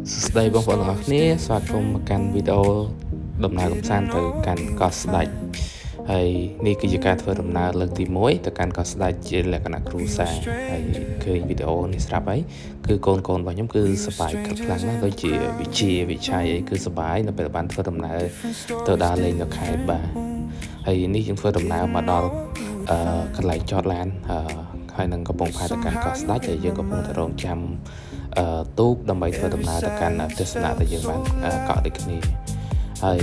ស្ដីបងប្អូនទាំងអស់គ្នាស្វាគមន៍មកកាន់វីដេអូដំណើរកម្សាន្តទៅកាន់កោះស្ដេចហើយនេះគឺជាការធ្វើដំណើរលើកទី1ទៅកាន់កោះស្ដេចជាលក្ខណៈគ្រួសារហើយឃើញវីដេអូនេះស្រាប់ហើយគឺកូនៗរបស់ខ្ញុំគឺសប្បាយខ្លាំងណាស់ដូចជាវិឆ័យអីគឺសប្បាយនៅពេលបានធ្វើដំណើរទៅដើរលេងនៅខេត្តបាទហើយនេះយើងធ្វើដំណើរមកដល់កន្លែងចតឡានហើយនឹងកំពង់ផែទៅកាន់កោះស្ដេចហើយយើងកំពុងតែរងចាំទូកដើម្បីធ្វើដំណើរទៅកាន់ទស្សនៈដែលយើងបានកក់ដូចគ្នាហើយ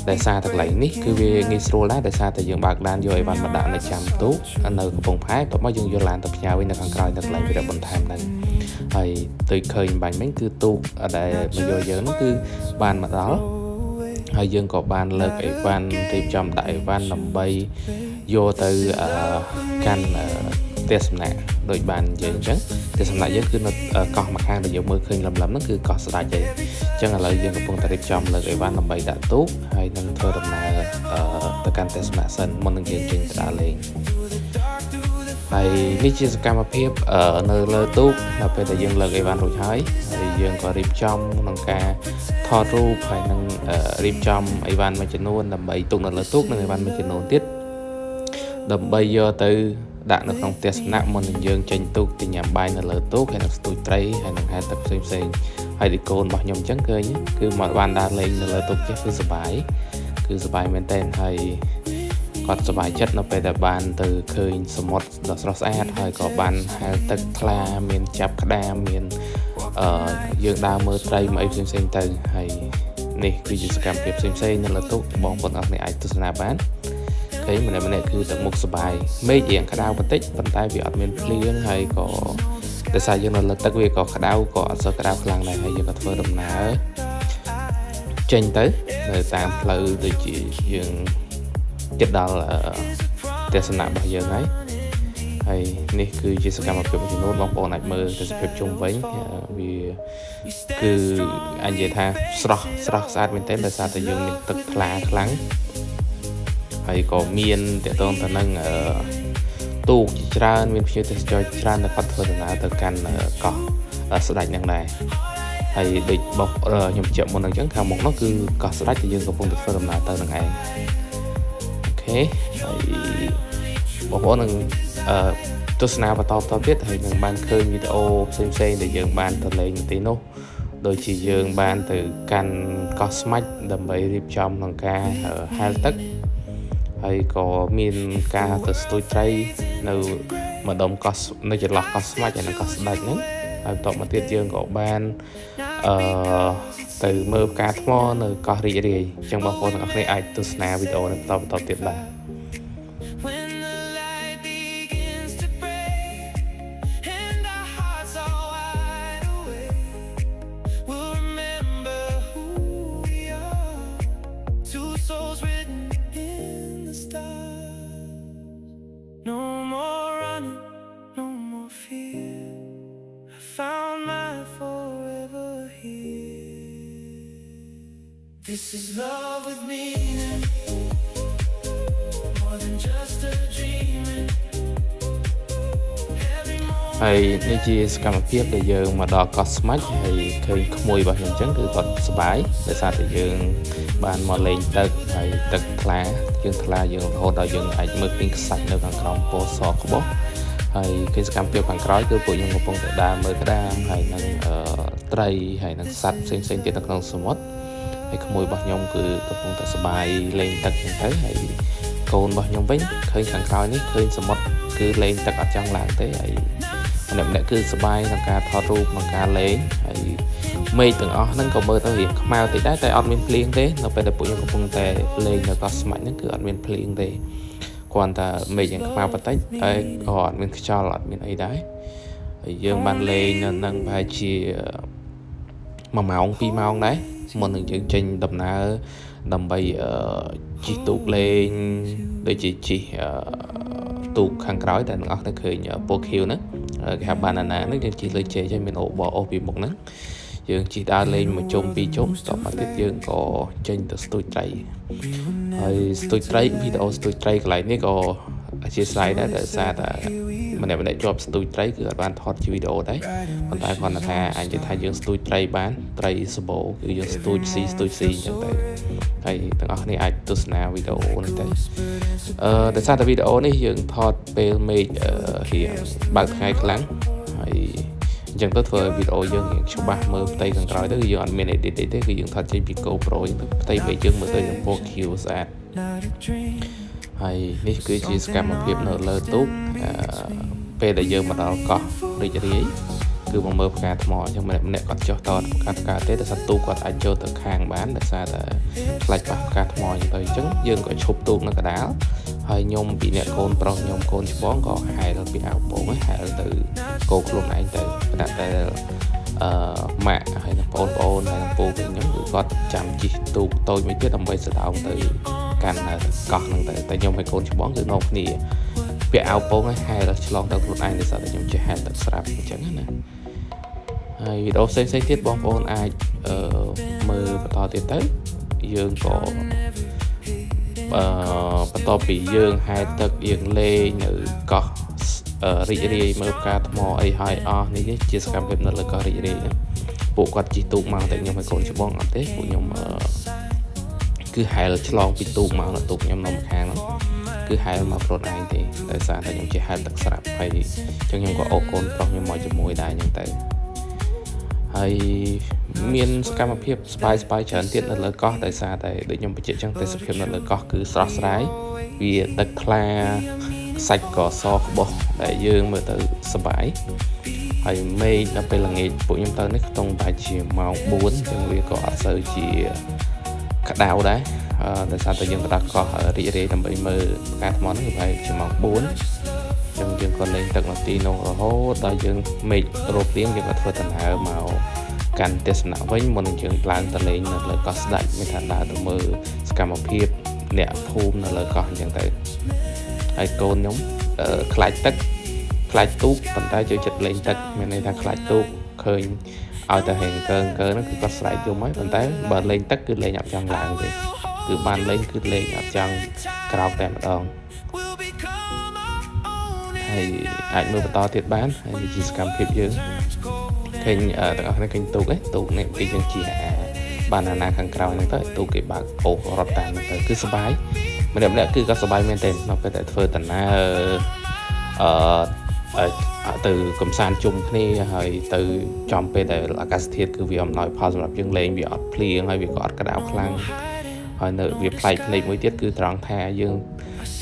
ដោយសារតែកន្លែងនេះគឺវាងាយស្រួលដែរដោយសារតែយើងបើកឡានយកអីវ៉ាន់មកដាក់នៅចាំទូកនៅកំពង់ផែបន្ទាប់មកយើងយកឡានទៅផ្ញើវិញនៅខាងក្រោយនៅកន្លែងវិរៈបន្ថែមហ្នឹងហើយដូចឃើញបាញ់មិញគឺទូកដែលមកយកយើងហ្នឹងគឺបានមកដល់ហើយយើងក៏បានលើកអីវ៉ាន់រៀបចំដាក់អីវ៉ាន់ដើម្បីយកទៅកាន់ទេសនៈដូចបាននិយាយអញ្ចឹងទេសនៈយើងគឺនៅកោះមួយខាងដែលយើងមើលឃើញលំហ្នឹងគឺកោះស្ដេចឯងអញ្ចឹងឥឡូវយើងកំពុងតែរៀបចំលើកអីវ៉ាន់ដើម្បីដាក់ទូកហើយនឹងធ្វើដំណើរទៅកាន់ទេសនៈសិនមុននឹងយើងចេញទៅដើរលេងហើយនេះជាសកម្មភាពនៅលើទូកដល់ពេលដែលយើងលើកអីវ៉ាន់រួចហើយយើងក៏រៀបចំក្នុងការថតរូបហើយនឹងរៀបចំអីវ៉ាន់មួយចំនួនដើម្បីទុកនៅលើទូកនិងអីវ៉ាន់មួយចំនួនទៀតដើម្បីយកទៅដាក់នៅក្នុងទស្សនៈមុននឹងយើងចេញទូកទៅញ៉ាំបាយនៅលើទូកហើយនឹងស្ទូចត្រីហើយនឹងហែលទឹកផ្សេងហើយទីកូនរបស់ខ្ញុំអញ្ចឹងឃើញគឺមកបានដើរលេងនៅលើទូកចេះគឺសប្បាយមែនតើហើយគាត់សប្បាយចិត្តនៅពេលដែលបានទៅឃើញសមុទ្រដ៏ស្រស់ស្អាតហើយក៏បានហែលទឹកថ្លាមានចាប់ក្តាមមានយើងដើរមើលត្រីមកអីផ្សេងទៅហើយនេះគឺជាសកម្មភាពផ្សេងនៅលើទូកបងប្អូនអរគ្នាអាចទស្សនាបានឃើញម្នាក់គឺទឹកមុខសប្បាយមេឃរៀងក្តៅបន្តិចប៉ុន្តែវាអត់មានភ្លៀងហើយក៏ដោយសារយើងនៅលើទឹកវាក៏ក្តៅក៏អត់សូវក្តៅខ្លាំងដែរហើយយើងក៏ធ្វើដំណើរចេញទៅនៅតាមផ្លូវដូចជាយើងជិតដល់ទស្សនៈរបស់យើងហើយនេះគឺជាសកម្មភាពមួយចំនួនបងប្អូនអាចមើលទស្សនវិជ្ជាជុំវិញវាគឺអាចនិយាយថាស្រស់ស្អាតមែនទែនដោយសារតែយើងមានទឹកថ្លាខ្លាំងហើយក៏មានតកតងទៅនឹងទូកជាច្រើនមានភ្ញៀវទេសចរច្រើនដែលគាត់ធ្វើដំណើរទៅកាន់កោះស្ដេចហ្នឹងដែរហើយដូចបងខ្ញុំជិះមុនអញ្ចឹងខាងមុខនោះគឺកោះស្ដេចដែលយើងកំពុងតែធ្វើដំណើរទៅនឹងឯងអូខេហើយបងប្អូននឹងទស្សនាបន្តទៀតហើយនឹងបានឃើញវីដេអូផ្សេងដែលយើងបានទៅលេងនៅទីនោះដូចជាយើងបានទៅកាន់កោះស្មាច់ដើម្បីរៀបចំក្នុងការហែលទឹកហើយក៏មានការទៅស្ទូចត្រីនៅម្ដុំកោះនៅចន្លោះកោះស្មាច់ហើយនិងកោះស្ដេចហ្នឹងហើយបន្តមកទៀតយើងក៏បានទៅមើលផ្កាថ្មនៅកោះរីករាយអញ្ចឹងបងប្អូនទាំងអស់គ្នាអាចទស្សនាវីដេអូនេះបន្តទៀតបានThis is love with meaning, more than just a dreaming. ហើយនេះជាសកម្មភាពដែលយើងមកដល់កោះស្មាច់ហើយឃើញក្មួយរបស់ខ្ញុំអញ្ចឹងគឺគាត់សប្បាយដោយសារតែយើងបានមកលេងទឹកហើយទឹកថ្លាយើងរហូតដល់យើងអាចមើលឃើញខ្សាច់នៅខាងក្រោមពណ៌សក្បោះហើយគេសកម្មភាពខាងក្រោយគឺពួកខ្ញុំកំពុងតែដើរមើលក្តាមហើយនឹងត្រីហើយនឹងសត្វផ្សេងទៀតនៅក្នុងសមុទ្រហើយក្មួយរបស់ខ្ញុំគឺកំពុងតែសប្បាយលេងទឹកហ្នឹងទៅហើយកូនរបស់ខ្ញុំវិញឃើញខាងក្រោយនេះឃើញសមុទ្រគឺលេងទឹកអត់ចង់ឡើងទេហើយម្នាក់គឺសប្បាយក្នុងការថតរូបក្នុងការលេងហើយមេឃទាំងអស់ហ្នឹងក៏មើលទៅរៀងខ្មៅតិចដែរតែអត់មានភ្លៀងទេនៅពេលដែលពួកខ្ញុំកំពុងតែលេងនៅកោះស្មាច់ហ្នឹងគឺអត់មានភ្លៀងទេគ្រាន់តែមេឃយ៉ាងខ្មៅបន្តិចហើយក៏អត់មានខ្យល់អត់មានអីដែរហើយយើងបានលេងនៅហ្នឹងប្រហែលជា1ម៉ោង2ម៉ោងដែរមុននឹងយើងចេញដំណើរដើម្បីជិះទូកលេងដូចជាជិះទូកខាងក្រោយដែលអ្នកនរឃើញពណ៌ខៀវហ្នឹងគេហៅ banana ហ្នឹងយើងជិះលើជែកហើយមានអូបអូសពីមុខហ្នឹងយើងជិះដើរលេងមួយជុំពីរជុំស្ទប់មកទៀតយើងក៏ចេញទៅស្ទូចត្រីហើយស្ទូចត្រីវីដេអូស្ទូចត្រីកន្លែងនេះក៏ chia sẻ đó tại sao mình để job studio trái cứ bạn thọt video đấy còn tại còn là thà anh chỉ thay dương studio trái bán trái số cứ dương studio C chẳng tại hay từng ở này ai tu sna video này tại sao video này dương thọt về mê hiện bằng hai lắng hay chẳng tới thời video dương hiện số 3 mơ tay gần rồi tới dương anh mình để cái dương thọt trên Pico Pro dương tay về dương mới tới dương vô kill ra hayនេះគឺជាសកម្មភាពនៅលើទូកពេលដែលយើងមកដល់កោះរីករាយគឺមកមើលផ្កាថ្មអញ្ចឹងម្នាក់គាត់ចុះតផ្កាទេតែទូកគាត់អាចចូលទៅខាងបានដោយសារតែខ្លាច់ប៉ះផ្កាថ្មអញ្ចឹងទៅអញ្ចឹងយើងក៏ឈប់ទូកនៅកណ្ដាលហើយខ្ញុំពីអ្នកកូនប្រុសខ្ញុំកូនច្បងក៏ហែលពីអាវពងហែលទៅកោខ្លួនឯងទៅប៉ុន្តែម៉ាក់ហើយនឹងបងប្អូនហើយនឹងពូខ្ញុំគឺគាត់ចាំជិះទូកតូចមួយទៀតដើម្បីស្ដោងទៅកាន់កោះហ្នឹងទៅតែខ្ញុំឲ្យកូនច្បងគឺនាំគ្នាពាក់អាវពងហើយហែលឆ្លងទៅខ្លួនឯងដោយសារតែខ្ញុំចេះហែលទឹកស្រាប់អញ្ចឹងណាហើយវីដេអូផ្សេងទៀតបងប្អូនអាចមើលបន្តទៀតទៅយើងក៏បន្ទាប់ពីយើងហែលទឹកយើងលេងនៅកោះរីករាយមើលផ្កាថ្មអីហើយអស់នេះជាសកម្មភាពនៅលើកោះរីករាយពួកគាត់ជិះទូកមកតែខ្ញុំឲ្យកូនច្បងអត់ទេពួកខ្ញុំគឺហែលឆ្លងពីទូកមកទូកខ្ញុំនៅម្ខាងហ្នឹងគឺហែលមកខ្លួនឯងទេដោយសារតែខ្ញុំចេះហែលទឹកស្រាប់ហើយអញ្ចឹងខ្ញុំក៏អូកូនប្រុសខ្ញុំមកជាមួយដែរអញ្ចឹងទៅហើយមានសកម្មភាពស្បាយច្រើនទៀតនៅលើកោះដោយសារតែដូចខ្ញុំបញ្ជាក់អញ្ចឹងទេសភាពនៅលើកោះគឺស្រស់ស្រាយវាទឹកថ្លាសាច់ក៏សក្បោះដែលយើងមើលទៅសប្បាយហើយមេឃដល់ពេលល្ងាចពួកខ្ញុំទៅនេះខ្ទង់តែជាម៉ោង4អញ្ចឹងវាក៏អត់សូវជាក្តៅដែរដោយសារតែយើងទៅដល់កោះរីករាយដើម្បីមើលផ្កាថ្មហ្នឹងប្រហែលជាម៉ោង4អញ្ចឹងយើងក៏លេងទឹកនៅទីនោះរហូតដល់យើងមេឃរកទៀងយើងក៏ធ្វើដំណើរមកកាន់ទេសនាវិញមុននឹងយើងឡើងទៅលេងនៅលើកោះស្ដេចមានថាដើរទៅមើលសកម្មភាពអ្នកភូមិនៅលើកោះអញ្ចឹងទៅហើយកូនខ្ញុំខ្លាចទឹកខ្លាចទូកប៉ុន្តែចូលចិត្តលេងទឹកមានន័យថាខ្លាចទូកឃើញឲ្យតែហេងកើហ្នឹងគឺគាត់ស្រែកយំហើយប៉ុន្តែបើលេងទឹកគឺលេងអត់ចង់ឡើងទេគឺបានលេងគឺលេងអត់ចង់ក្រោកតែម្ដងហើយអាចមើលបន្តទៀតបានហើយជាសកម្មភាពយើងឃើញទាំងអស់គ្នាឃើញទូកនេះគេយើងជាបានអាណាខាងក្រៅហ្នឹងទៅទូកគេបើកអូរត់តាមទៅគឺសុបាយម្នាក់គឺក៏សុបាយមែនទេនៅពេលតែធ្វើដំណើរទៅកំសាន្តជុំគ្នាហើយទៅចំពេលដែលអាកាសធាតុគឺវាអំណោយផលសម្រាប់យើងលេងវាអត់ភ្លៀងហើយវាក៏អត់ក្តៅខ្លាំងហើយនៅវាប្លែកភ្នែកមួយទៀតគឺត្រង់ថាយើង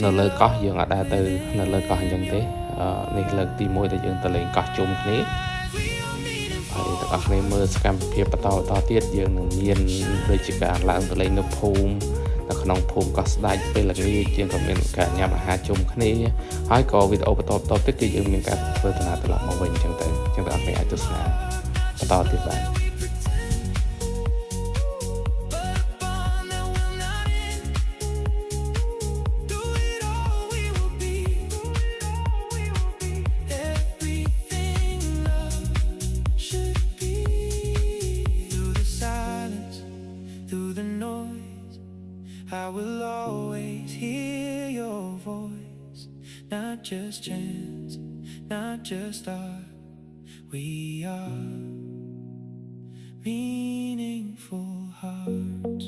នៅលើកោះយើងអត់ដែរទៅនៅលើកោះអញ្ចឹងទេនេះលើកទី1ដែលយើងទៅលេងកោះជុំគ្នាហើយទាំងអស់គ្នាមើលសកម្មភាពបន្តទៀតយើងនឹងមានដូចជាការឡើងទៅលេងនៅភូមិនៅក្នុងភូមិកោះស្ដេចពេលល្ងាចយើងក៏មានការញ៉ាំអាហារជុំគ្នាហើយក៏វីដេអូបន្តទៀតគឺយើងមានការធ្វើដំណើរត្រឡប់មកវិញអញ្ចឹងទៅអញ្ចឹងបងប្អូនអាចទស្សនាបន្តទៀតបានI will always hear your voice, not just chance, not just art. We are meaningful hearts.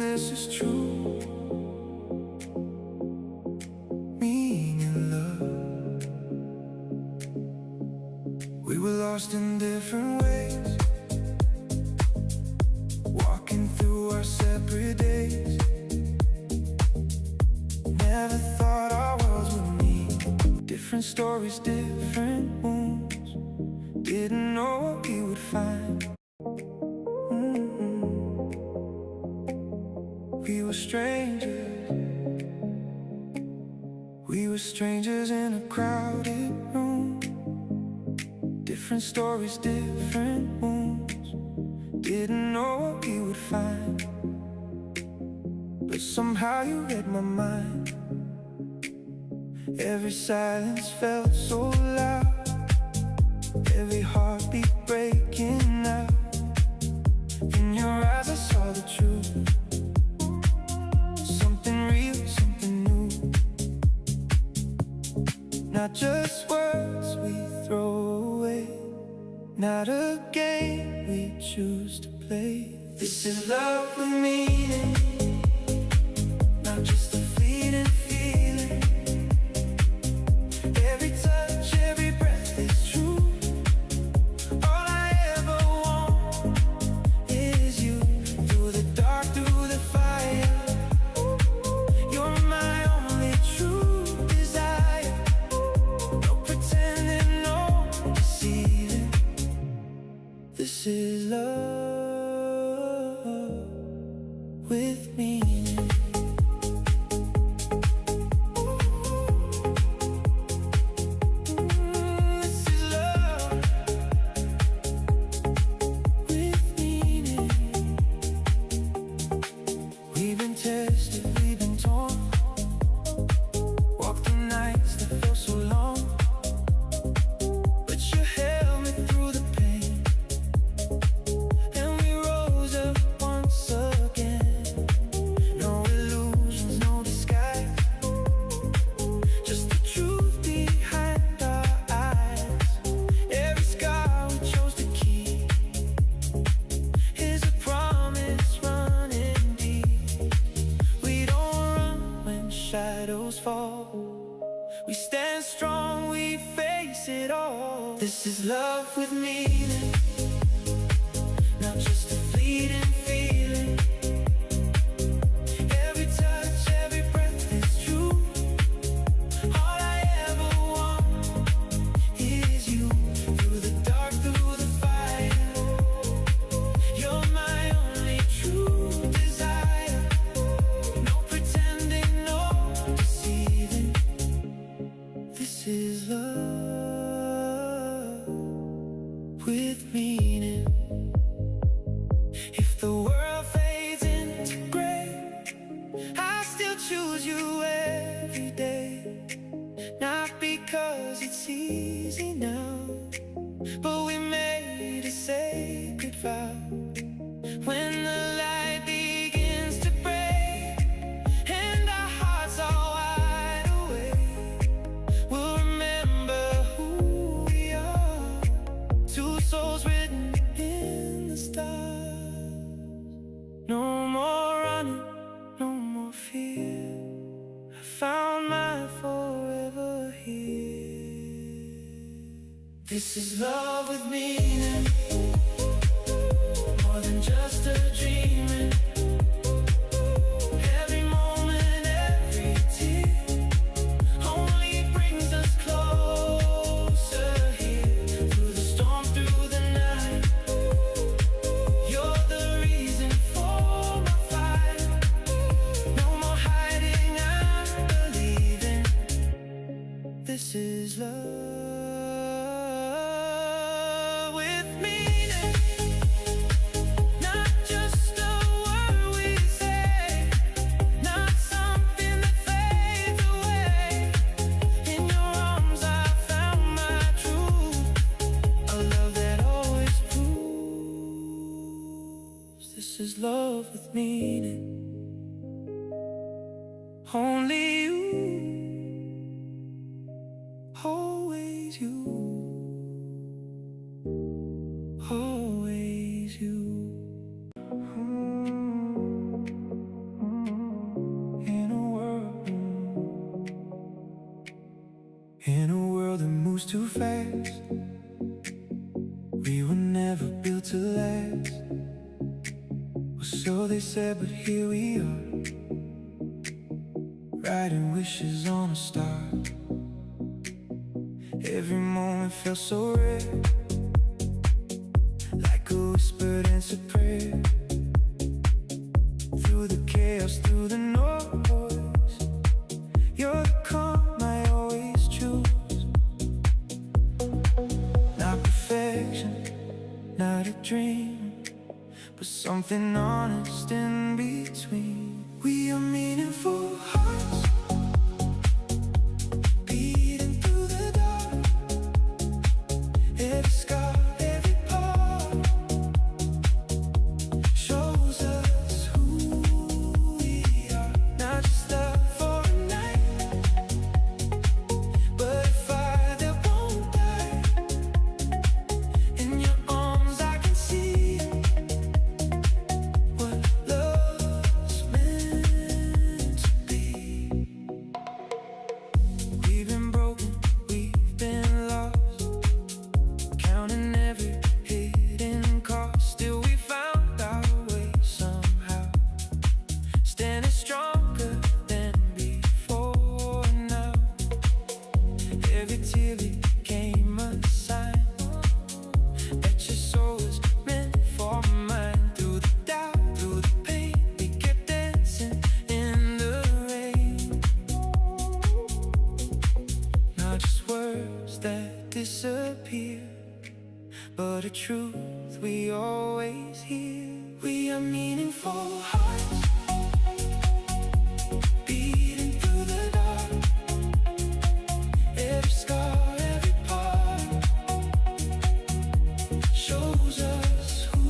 This is true. We were lost in different ways, walking through our separate days. Never thought our worlds would meet. Different stories, different wounds. Didn't know what we would find. We were strangers. We were strangers in a crowded room. Different stories, different wounds. Didn't know what we would find, but somehow you read my mind. Every silence felt so loud, every heartbeat breaking out. choose something real, something new. Not just words we throw away, not a game we choose to play. This is love with meaning, not just a fleeting feeling. Every touch, every breath is true. All I ever want is you. Through the dark, through the fire, you're my only true desire. No pretending, no deceiving. This is love with meaning. This is love with meaning. We've been tested, we've been torn, walked through nights that felt so long, but you held me through the pain, and we rose up once again. No illusions, no disguise, just the truth behind our eyes. Every scar we chose to keep is a promise running deep. We don't run when shadows fall, we stand strong, we face it all. This is love with meaning, not just a fleeting feeling. Every touch, every breath is true. All I ever want is you. Through the dark, through the fire, you're my only true desire. No pretending, no deceiving. This is love with meaning. If the world fades into gray, I still choose you every day. Not because it's easy now, but we made a sacred vow. When the light begins to break and our hearts are wide awake, we'll remember who we are. Two souls written in the stars. No more running, no more fear. I found my forever here. This is love with meaning, more than just a dreaming. Every moment, every tear only brings us closer here. Through the storm, through the night, you're the reason for my fight. No more hiding, I'm believing. This is love with meaning, not just a word we say, not something that fades away. In your arms I found my truth, a love that always proves. This is love with meaning. Only you, always you, always you. In a world that moves too fast, we were never built to last. Well, so they said, but here we are, writing wishes on a star. Every moment felt so rare, like a whispered answered prayer. Through the chaos, through the noise, you're the calm I always choose. Not perfection, not a dream, but something honest in between. We are meaningful hearts, beating through the dark. Every scar, every part shows us words that disappear, but a truth we always hear. We are meaningful hearts beating through the dark. Every scar, every part shows us who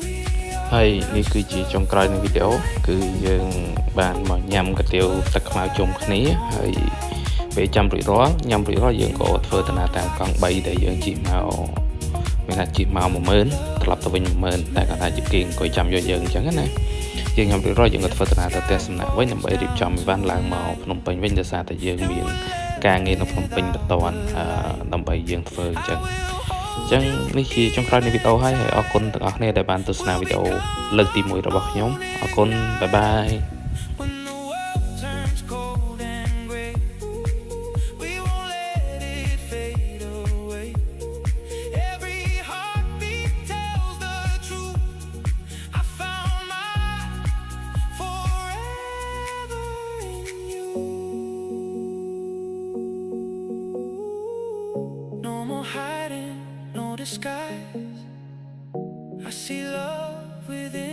we are. ហើយនេះគឺជាចុងក្រោយនៃវីដេអូគឺយើងបានមកញ៉ាំកាទៀវទឹកខ្មៅជុំគ្នាហើយពេលចាំរួចរាល់ញ៉ាំរួចរាល់យើងក៏ធ្វើដំណើរតាមកង់3ដែលយើងជិះមកមានថាជិះមក10000ត្រឡប់ទៅវិញ10000តែគាត់ថាជាគេអង្គុយចាំយកយើងអញ្ចឹងណាយើងញ៉ាំរួចរាល់យើងក៏ធ្វើដំណើរទៅផ្ទះសំណាក់វិញដើម្បីរៀបចំអីវ៉ាន់ឡើងមកភ្នំពេញវិញដោយសារតែយើងមានការងារនៅភ្នំពេញបន្តដើម្បីយើងធ្វើអញ្ចឹងនេះជាចុងក្រោយនៃវីដេអូហើយអរគុណទាំងអស់គ្នាដែលបានទស្សនាវីដេអូលើកទី1របស់ខ្ញុំអរគុណបាយបាយ When the world turns cold and gray, we won't let it fade away. Every heartbeat tells the truth. I found mine forever in you. No more hiding, no disguise. I see love within